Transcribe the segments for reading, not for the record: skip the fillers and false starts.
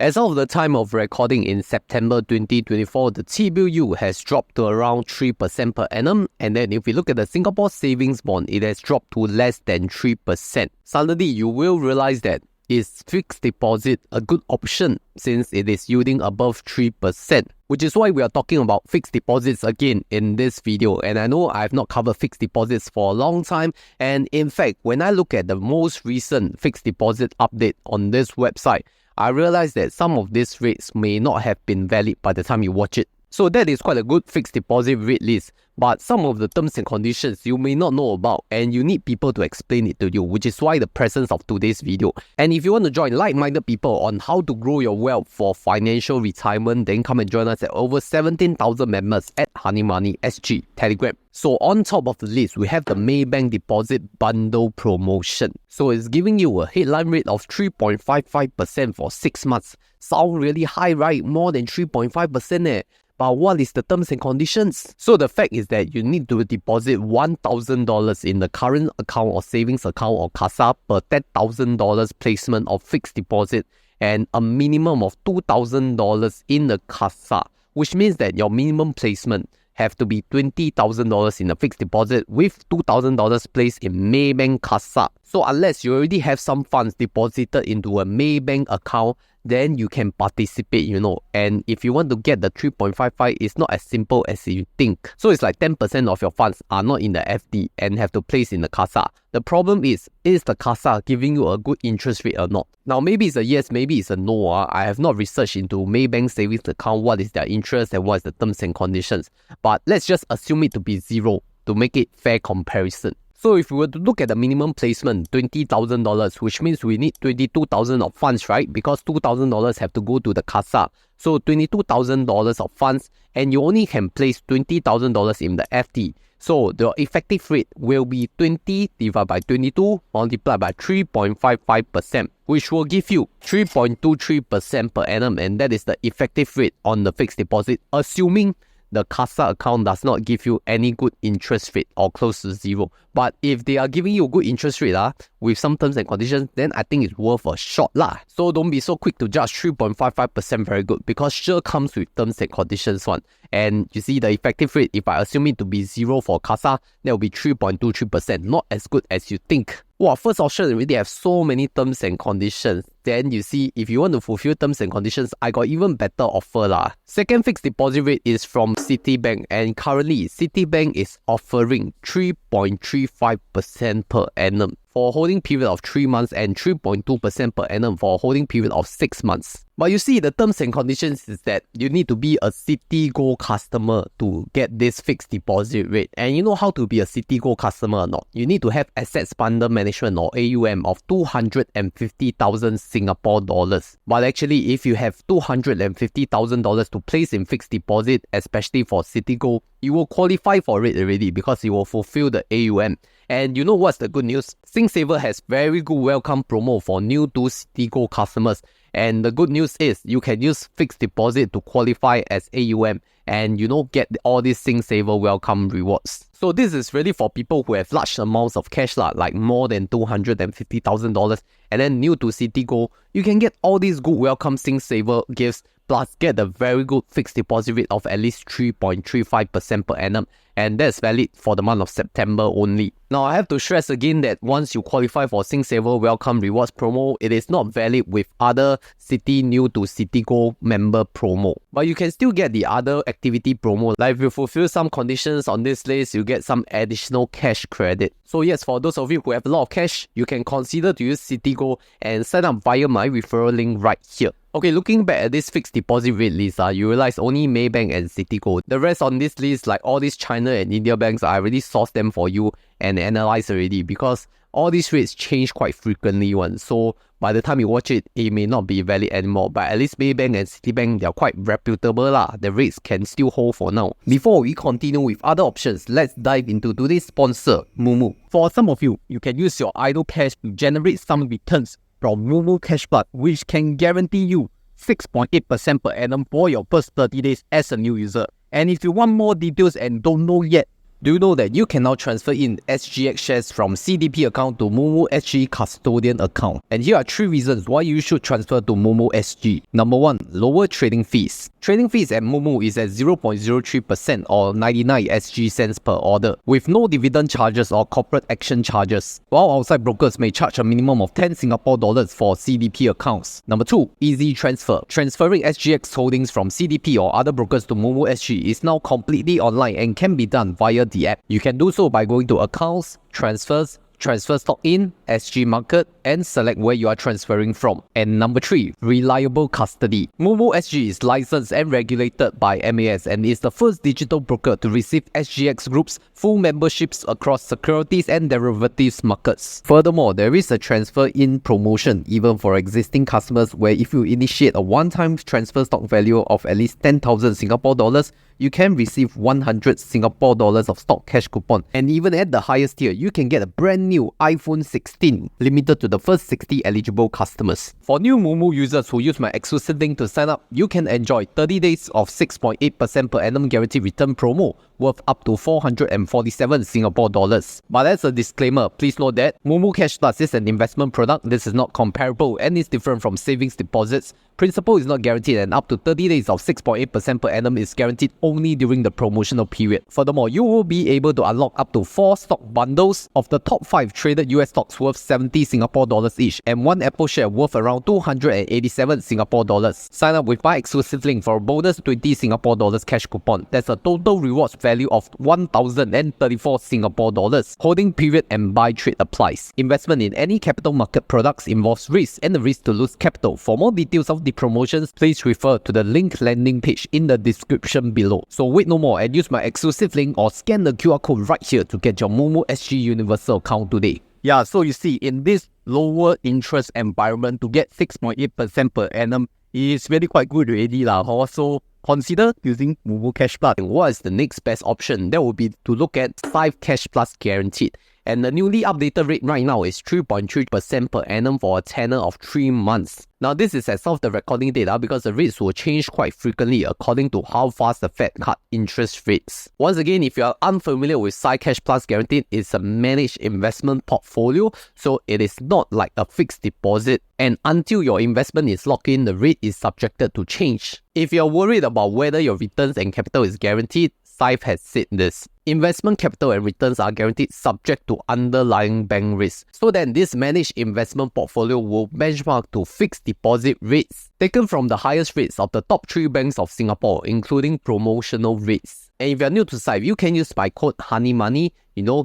As of the time of recording in September 2024, the T-bill yield has dropped to around 3% per annum, and then if we look at the Singapore savings bond, it has dropped to less than 3%. Suddenly, you will realize that is fixed deposit a good option since it is yielding above 3%, which is why we are talking about fixed deposits again in this video. And I know I have not covered fixed deposits for a long time, and in fact, when I look at the most recent fixed deposit update on this website, I realized that some of these rates may not have been valid by the time you watch it. So that is quite a good fixed deposit rate list, but some of the terms and conditions you may not know about and you need people to explain it to you, which is why the presence of today's video. And if you want to join like-minded people on how to grow your wealth for financial retirement, then come and join us at over 17,000 members at Honey Money SG Telegram. So on top of the list, we have the Maybank Deposit Bundle Promotion. So it's giving you a headline rate of 3.55% for 6 months. Sound really high, right? More than 3.5% eh? But what is the terms and conditions? So the fact is that you need to deposit $1,000 in the current account or savings account or CASA per $10,000 placement of fixed deposit and a minimum of $2,000 in the CASA, which means that your minimum placement have to be $20,000 in a fixed deposit with $2,000 placed in Maybank CASA. So unless you already have some funds deposited into a Maybank account, then you can participate, and if you want to get the 3.55, it's not as simple as you think. So it's like 10% of your funds are not in the FD and have to place in the CASA. The problem is the CASA giving you a good interest rate or not? Now, maybe it's a yes, maybe it's a no. I have not researched into Maybank savings account, what is their interest and what is the terms and conditions. But let's just assume it to be zero to make it fair comparison. So if we were to look at the minimum placement, $20,000, which means we need $22,000 of funds, right? Because $2,000 have to go to the CASA. So $22,000 of funds, and you only can place $20,000 in the FD. So the effective rate will be 20 divided by 22 multiplied by 3.55%, which will give you 3.23% per annum, and that is the effective rate on the fixed deposit, assuming the CASA account does not give you any good interest rate or close to zero. But if they are giving you a good interest rate with some terms and conditions, then I think it's worth a shot lah. So don't be so quick to judge 3.55% very good, because sure comes with terms and conditions one. And you see the effective rate, if I assume it to be zero for CASA, that will be 3.23%, not as good as you think. Wow, first option already have so many terms and conditions. Then you see, if you want to fulfill terms and conditions, I got even better offer lah. Second fixed deposit rate is from Citibank, and currently Citibank is offering 3.35% per annum for a holding period of 3 months and 3.2% per annum for a holding period of 6 months. But you see, the terms and conditions is that you need to be a Citigold customer to get this fixed deposit rate. And you know how to be a Citigold customer or not? You need to have assets under management or AUM of 250,000 Singapore dollars. But actually, if you have $250,000 to place in fixed deposit, especially for Citigold, you will qualify for it already because you will fulfill the AUM. And you know what's the good news? SingSaver has very good welcome promo for new to Citigold customers. And the good news is you can use fixed deposit to qualify as AUM and get all these SingSaver welcome rewards. So this is really for people who have large amounts of cash like more than $250,000, and then new to Citigold, you can get all these good welcome SingSaver gifts plus get a very good fixed deposit rate of at least 3.35% per annum, and that's valid for the month of September only. Now, I have to stress again that once you qualify for SingSaver Welcome Rewards promo, it is not valid with other Citi New to Citigold member promo. But you can still get the other activity promo. Like if you fulfill some conditions on this list, you get some additional cash credit. So yes, for those of you who have a lot of cash, you can consider to use Citigold and sign up via my referral link right here. Okay, looking back at this fixed deposit rate list, you realize only Maybank and Citigold. The rest on this list, like all these China and India banks, I already sourced them for you and analyzed already, because all these rates change quite frequently so by the time you watch it, it may not be valid anymore. But at least Maybank and Citibank, they're quite reputable lah. The rates can still hold for now. Before we continue with other options, let's dive into today's sponsor, Moomoo. For some of you, you can use your idle cash to generate some returns from Moomoo Cash Plus, which can guarantee you 6.8% per annum for your first 30 days as a new user. And if you want more details and don't know yet Do you know that you can now transfer in SGX shares from CDP account to Moomoo SG custodian account? And here are 3 reasons why you should transfer to Moomoo SG. Number 1, lower trading fees. Trading fees at Moomoo is at 0.03% or 99 SG cents per order, with no dividend charges or corporate action charges, while outside brokers may charge a minimum of 10 Singapore dollars for CDP accounts. Number 2, easy transfer. Transferring SGX holdings from CDP or other brokers to Moomoo SG is now completely online and can be done via the app. You can do so by going to Accounts, Transfers, Transfer Stock in, SG Market, and select where you are transferring from. And number 3, reliable custody. Moomoo SG is licensed and regulated by MAS and is the first digital broker to receive SGX Group's full memberships across securities and derivatives markets. Furthermore, there is a transfer-in promotion even for existing customers where if you initiate a one-time transfer stock value of at least 10,000 Singapore dollars, you can receive 100 Singapore dollars of stock cash coupon. And even at the highest tier, you can get a brand new iPhone 16, limited to the first 60 eligible customers. For new Moomoo users who use my exclusive link to sign up, you can enjoy 30 days of 6.8% per annum guaranteed return promo worth up to 447 Singapore dollars. But as a disclaimer, please note that Moomoo Cash Plus is an investment product. This is not comparable and is different from savings deposits. Principal is not guaranteed and up to 30 days of 6.8% per annum is guaranteed only during the promotional period. Furthermore, you will be able to unlock up to 4 stock bundles of the top 5 traded US stocks worth 70 Singapore dollars each and 1 Apple share worth around 287 Singapore dollars. Sign up with my exclusive link for a bonus 20 Singapore dollars cash coupon. That's a total rewards value of 1,034 Singapore dollars. Holding period and buy trade applies. Investment in any capital market products involves risk and the risk to lose capital. For more details of the promotions, please refer to the link landing page in the description below. So wait no more and use my exclusive link or scan the QR code right here to get your Moomoo SG Universal account today. Yeah, so you see, in this lower interest environment, to get 6.8% per annum is really quite good already lah. Also, consider using Moomoo Cash Plus. And what is the next best option? That would be to look at 5 Cash Plus guaranteed. And the newly updated rate right now is 3.3% per annum for a tenor of 3 months. Now this is as of the recording data because the rates will change quite frequently according to how fast the Fed cut interest rates. Once again, if you are unfamiliar with Cash Plus Guaranteed, it's a managed investment portfolio, so it is not like a fixed deposit, and until your investment is locked in, the rate is subjected to change. If you're worried about whether your returns and capital is guaranteed, SIFE has said this. Investment capital and returns are guaranteed subject to underlying bank risk. So then this managed investment portfolio will benchmark to fixed deposit rates taken from the highest rates of the top 3 banks of Singapore, including promotional rates. And if you're new to SIFE, you can use my code HONEYMONEY,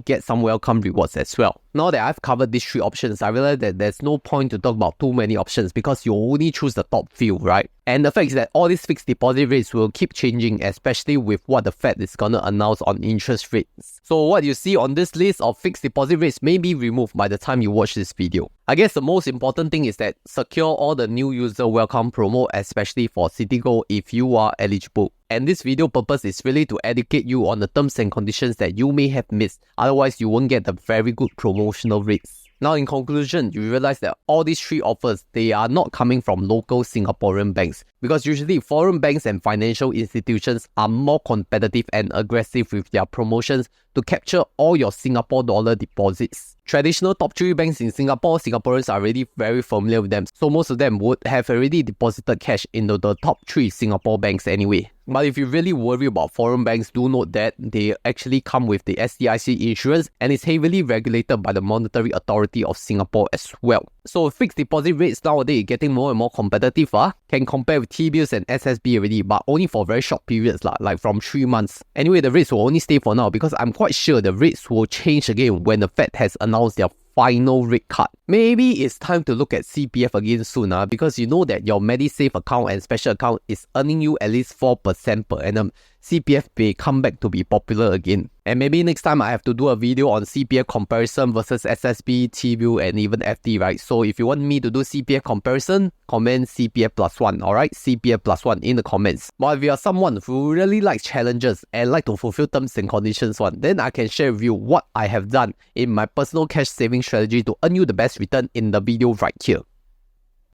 get some welcome rewards as well. Now that I've covered these 3 options, I realize that there's no point to talk about too many options because you only choose the top few, right? And the fact is that all these fixed deposit rates will keep changing, especially with what the Fed is gonna announce on interest rates. So what you see on this list of fixed deposit rates may be removed by the time you watch this video. I guess the most important thing is that secure all the new user welcome promo, especially for Citigold if you are eligible. And this video purpose is really to educate you on the terms and conditions that you may have missed. Otherwise, you won't get the very good promotional rates. Now, in conclusion, you realize that all these 3 offers, they are not coming from local Singaporean banks because usually foreign banks and financial institutions are more competitive and aggressive with their promotions to capture all your Singapore dollar deposits. Traditional top 3 banks in Singapore, Singaporeans are already very familiar with them, so most of them would have already deposited cash into the top 3 Singapore banks anyway. But if you really worry about foreign banks, do note that they actually come with the SDIC insurance and is heavily regulated by the Monetary Authority of Singapore as well. So fixed deposit rates nowadays getting more and more competitive, can compare with T-bills and SSB already, but only for very short periods, like from 3 months. Anyway, the rates will only stay for now because I'm quite sure the rates will change again when the Fed has announced their final rate cut. Maybe it's time to look at CPF again soon because you know that your MediSave account and special account is earning you at least 4% per annum. CPF may come back to be popular again. And maybe next time I have to do a video on CPF comparison versus SSB, T-bill and even FD, right? So if you want me to do CPF comparison, comment CPF plus 1, alright? CPF plus 1 in the comments. But if you are someone who really likes challenges and like to fulfill terms and conditions then I can share with you what I have done in my personal cash saving strategy to earn you the best return in the video right here.